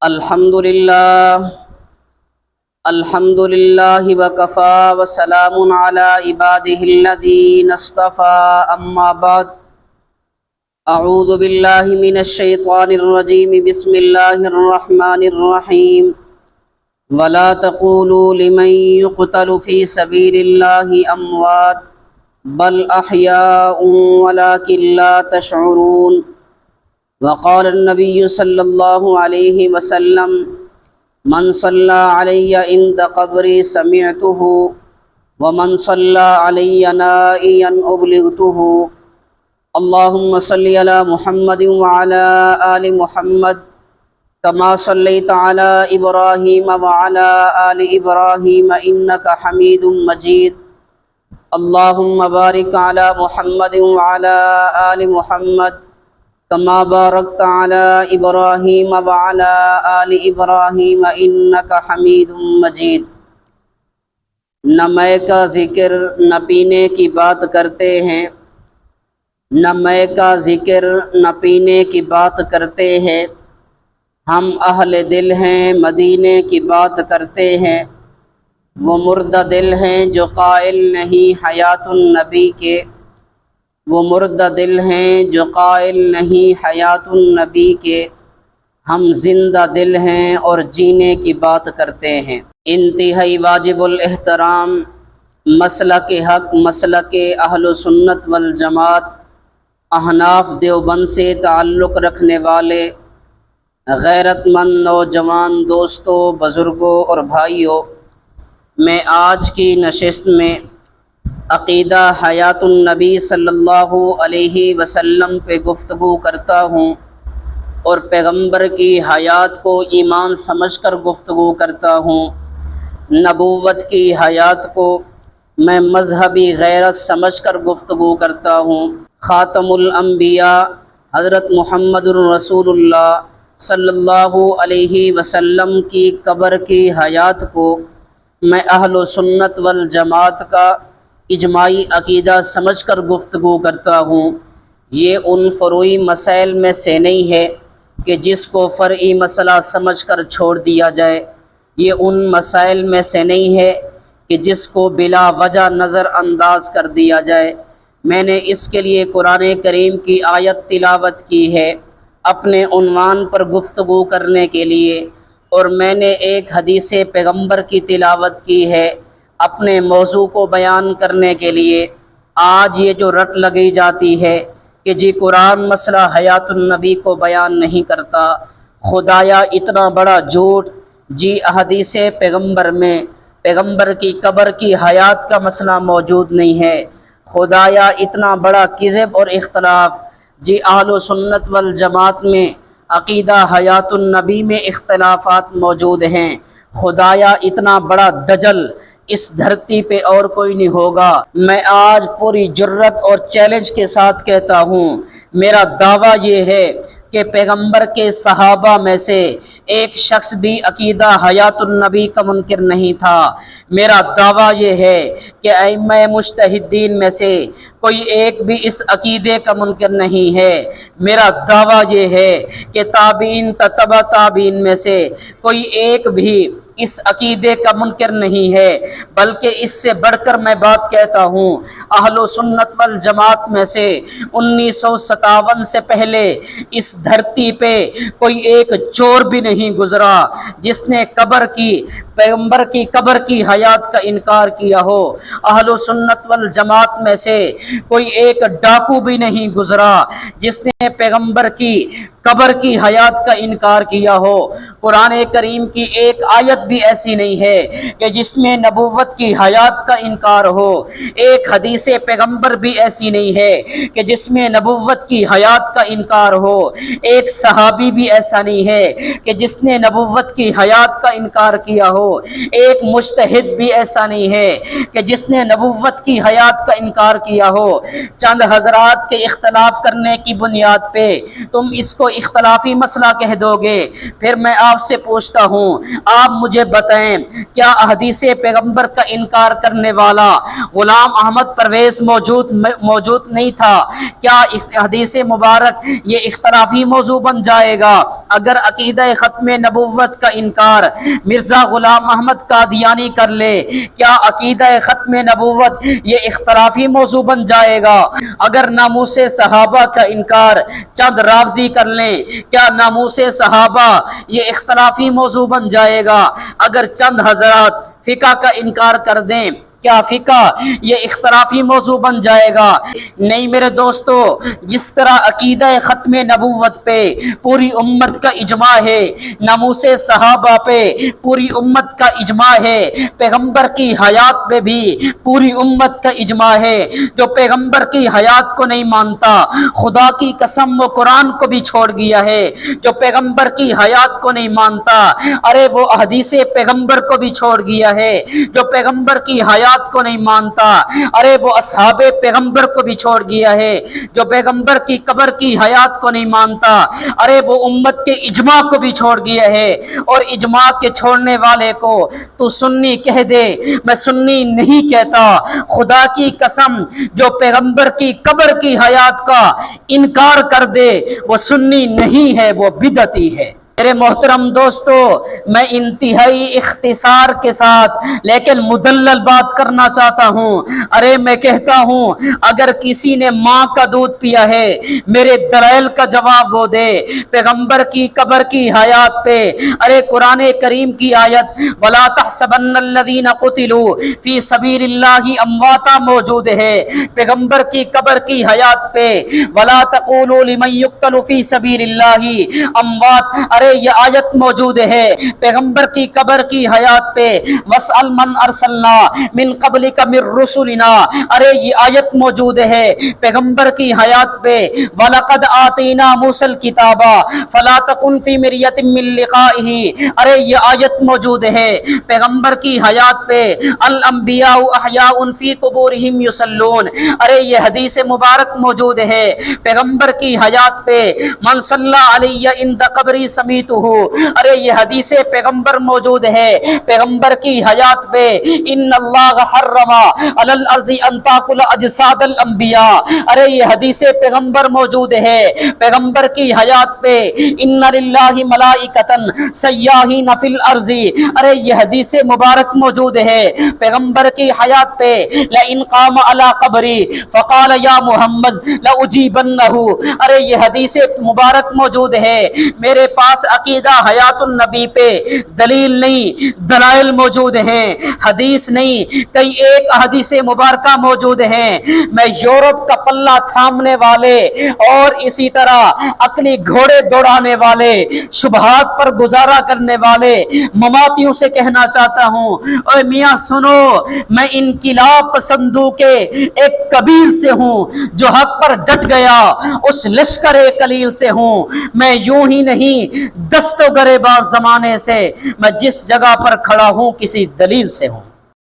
الحمد لله الحمد لله وكفى وسلام على عباده الذين اصطفى أما بعد أعوذ بالله من الشيطان الرجيم بسم الله الرحمن الرحيم ولا تقولوا لمن يقتل في سبيل الله أموات بل أحياء ولكن لا تشعرون وقال النبي صلى الله عليه وسلم من صلى علي عند قبري سمعته ومن صلى علي نائيا أبلغته اللهم صل على محمد وعلى آل محمد كما صليت على إبراهيم وعلى آل إبراهيم إنك حميد مجيد اللهم بارك على محمد وعلى آل محمد كما باركت على إبراهيم وعلى آل إبراهيم إنك حميد مجيد۔ نہ میں کا ذکر نہ پینے کی بات کرتے ہیں، نہ میں کا ذکر نہ پینے کی بات کرتے ہیں، ہم اہل دل ہیں مدینے کی بات کرتے ہیں، وہ مردہ دل ہیں جو قائل نہیں حیات النبی کے، وہ مردہ دل ہیں جو قائل نہیں حیات النبی کے، ہم زندہ دل ہیں اور جینے کی بات کرتے ہیں۔ انتہائی واجب الاحترام مسلک حق، مسلک اہل سنت والجماعت احناف دیوبند سے تعلق رکھنے والے غیرت مند نوجوان دوستوں، بزرگوں اور بھائیوں، میں آج کی نشست میں عقیدہ حیات النبی صلی اللہ علیہ وسلم پہ گفتگو کرتا ہوں اور پیغمبر کی حیات کو ایمان سمجھ کر گفتگو کرتا ہوں، نبوت کی حیات کو میں مذہبی غیرت سمجھ کر گفتگو کرتا ہوں۔ خاتم الانبیاء حضرت محمد الرسول اللہ صلی اللہ علیہ وسلم کی قبر کی حیات کو میں اہل سنت والجماعت کا اجماعی عقیدہ سمجھ کر گفتگو کرتا ہوں۔ یہ ان فروعی مسائل میں سے نہیں ہے کہ جس کو فرعی مسئلہ سمجھ کر چھوڑ دیا جائے، یہ ان مسائل میں سے نہیں ہے کہ جس کو بلا وجہ نظر انداز کر دیا جائے۔ میں نے اس کے لیے قرآن کریم کی آیت تلاوت کی ہے اپنے عنوان پر گفتگو کرنے کے لیے، اور میں نے ایک حدیث پیغمبر کی تلاوت کی ہے اپنے موضوع کو بیان کرنے کے لیے۔ آج یہ جو رٹ لگی جاتی ہے کہ جی قرآن مسئلہ حیات النبی کو بیان نہیں کرتا، خدایا اتنا بڑا جھوٹ، جی احادیث پیغمبر میں پیغمبر کی قبر کی حیات کا مسئلہ موجود نہیں ہے، خدایا اتنا بڑا کذب اور اختلاف، جی اہل سنت والجماعت میں عقیدہ حیات النبی میں اختلافات موجود ہیں، خدایا اتنا بڑا دجل اس دھرتی پہ اور کوئی نہیں ہوگا۔ میں آج پوری جرت اور چیلنج کے ساتھ کہتا ہوں، میرا دعویٰ یہ ہے کہ پیغمبر کے صحابہ میں سے ایک شخص بھی عقیدہ حیات النبی کا منکر نہیں تھا۔ میرا دعویٰ یہ ہے کہ ائمہ مجتہدین میں سے کوئی ایک بھی اس عقیدے کا منکر نہیں ہے۔ میرا دعویٰ یہ ہے کہ تابعین تبع تابعین میں سے کوئی ایک بھی اس عقیدے کا منکر نہیں ہے، بلکہ اس سے بڑھ کر میں بات کہتا ہوں، اہل سنت والجماعت میں سے 1957 سے پہلے اس دھرتی پہ کوئی ایک چور بھی نہیں گزرا جس نے پیغمبر کی قبر کی حیات کا انکار کیا ہو۔ اہل سنت والجماعت میں سے کوئی ایک ڈاکو بھی نہیں گزرا جس نے پیغمبر کی قبر کی حیات کا انکار کیا ہو۔ قرآن کریم کی ایک آیت بھی ایسی نہیں ہے کہ جس میں نبوت کی حیات کا انکار ہو، ایک حدیث پیغمبر بھی ایسی نہیں ہے کہ جس میں نبوت کی حیات کا انکار ہو، ایک صحابی بھی ایسا نہیں ہے کہ جس نے نبوت کی حیات کا انکار کیا ہو، ایک مجتہد بھی ایسا نہیں ہے کہ جس نے نبوت کی حیات کا انکار کیا ہو۔ چند حضرات کے اختلاف کرنے کی بنیاد پہ تم اس کو اختلافی مسئلہ کہہ دو گے۔ پھر میں آپ سے پوچھتا ہوں، آپ مجھے بتائیں کیا احادیث پیغمبر کا انکار کرنے والا غلام احمد پرویز موجود نہیں تھا؟ کیا اس حدیث مبارک یہ اختلافی موضوع بن جائے گا اگر عقیدہ ختم نبوت کا انکار مرزا غلام احمد قادیانی کر لے؟ کیا عقیدہ ختم نبوت یہ اختلافی موضوع بن جائے گا اگر ناموس صحابہ کا انکار چند رافضی کر لیں؟ کیا ناموس صحابہ یہ اختلافی موضوع بن جائے گا اگر چند حضرات فقہ کا انکار کر دیں؟ کیا فقہ یہ اختلافی موضوع بن جائے گا؟ نہیں میرے دوستو، جس طرح عقیدہ ختم نبوت پہ پوری امت کا اجماع ہے، ناموس صحابہ پہ پوری امت کا اجماع ہے، پیغمبر کی حیات پہ بھی پوری امت کا اجماع ہے، جو پیغمبر کی حیات کو نہیں مانتا خدا کی قسم وہ قرآن کو بھی چھوڑ گیا ہے، جو پیغمبر کی حیات کو نہیں مانتا ارے وہ حدیث پیغمبر کو بھی چھوڑ گیا ہے، جو پیغمبر کی حیات کو نہیں مانتا ارے وہ اصحاب پیغمبر کو بھی چھوڑ گیا ہے، جو پیغمبر کی قبر کی حیات کو نہیں مانتا ارے وہ امت کے اجماع کو بھی چھوڑ گیا ہے۔ اور اجماع کے چھوڑنے والے کو تو سنی کہہ دے، میں سنی نہیں کہتا، خدا کی قسم جو پیغمبر کی قبر کی حیات کا انکار کر دے وہ سنی نہیں ہے، وہ بدعتی ہے۔ میرے محترم دوستو، میں انتہائی اختصار کے ساتھ لیکن مدلل بات کرنا چاہتا ہوں۔ ارے میں کہتا ہوں اگر کسی نے ماں کا دودھ پیا ہے میرے دلائل کا جواب وہ دے۔ پیغمبر کی قبر کی حیات پہ ارے قرآن کریم کی آیت وَلَا تَحْسَبَنَّ الَّذِينَ قُتِلُوا فِي سَبِيلِ اللَّهِ أَمْوَاتًا موجود ہے، پیغمبر کی قبر کی حیات پہ وَلَا تَقُولُوا لِمَن يُقْتَلُ فِي سَبِيلِ اللَّهِ أَمْوَاتٌ ارے یہ آیت موجود ہے، پیغمبر کی قبر کی حیات پہ وَاسْأَلْ مَنْ أَرْسَلْنَا مِنْ قَبْلِكَ مِنْ رُسُلِنَا ارے یہ آیت موجود ہے، پیغمبر کی حیات پہ وَلَقَدْ آتَيْنَا مُوسَى الْكِتَابَ فَلَا تَكُنْ فِي مِرْيَةٍ مِّن لِقَائِهِ ارے یہ آیت موجود ہے، پیغمبر کی حیات پہ الْأَنْبِيَاءُ أَحْيَاءٌ فِي قُبُورِهِمْ يُصَلُّونَ ارے یہ حدیث مبارک موجود ہے، پیغمبر کی حیات پہ مَنْ صَلَّى عَلَيَّ عِنْدَ قَبْرِي سَمِعْتُهُ ارے یہ حدیث پیغمبر موجود ہے، پیغمبر کی حیات پہ ان اللہ حرم علی الارض ان تاکل اجساد الانبیاء ارے یہ حدیث پیغمبر موجود ہے، پیغمبر کی حیات پہ ان للہ ملائکۃ سیاحین فی الارض ارے یہ حدیث مبارک موجود ہے، پیغمبر کی حیات پہ لئن قام علی قبری فقال یا محمد لاجیبنہ ارے یہ حدیث مبارک موجود ہے۔ میرے پاس عقیدہ حیات النبی پہ دلیل نہیں، دلائل موجود ہیں، حدیث نہیں، کئی ایک حدیث مبارکہ موجود ہیں۔ میں یورپ کا پلہ تھامنے والے اور اسی طرح عقلی گھوڑے دوڑانے والے، شبہات پر گزارا کرنے والے مماتیوں سے کہنا چاہتا ہوں، اے میاں سنو، میں انقلاب پسندوں کے ایک قبیل سے ہوں جو حق پر ڈٹ گیا، اس لشکر قلیل سے ہوں، میں یوں ہی نہیں دست و گریباں زمانے سے، میں جس جگہ پر کھڑا ہوں کسی دلیل سے ہوں۔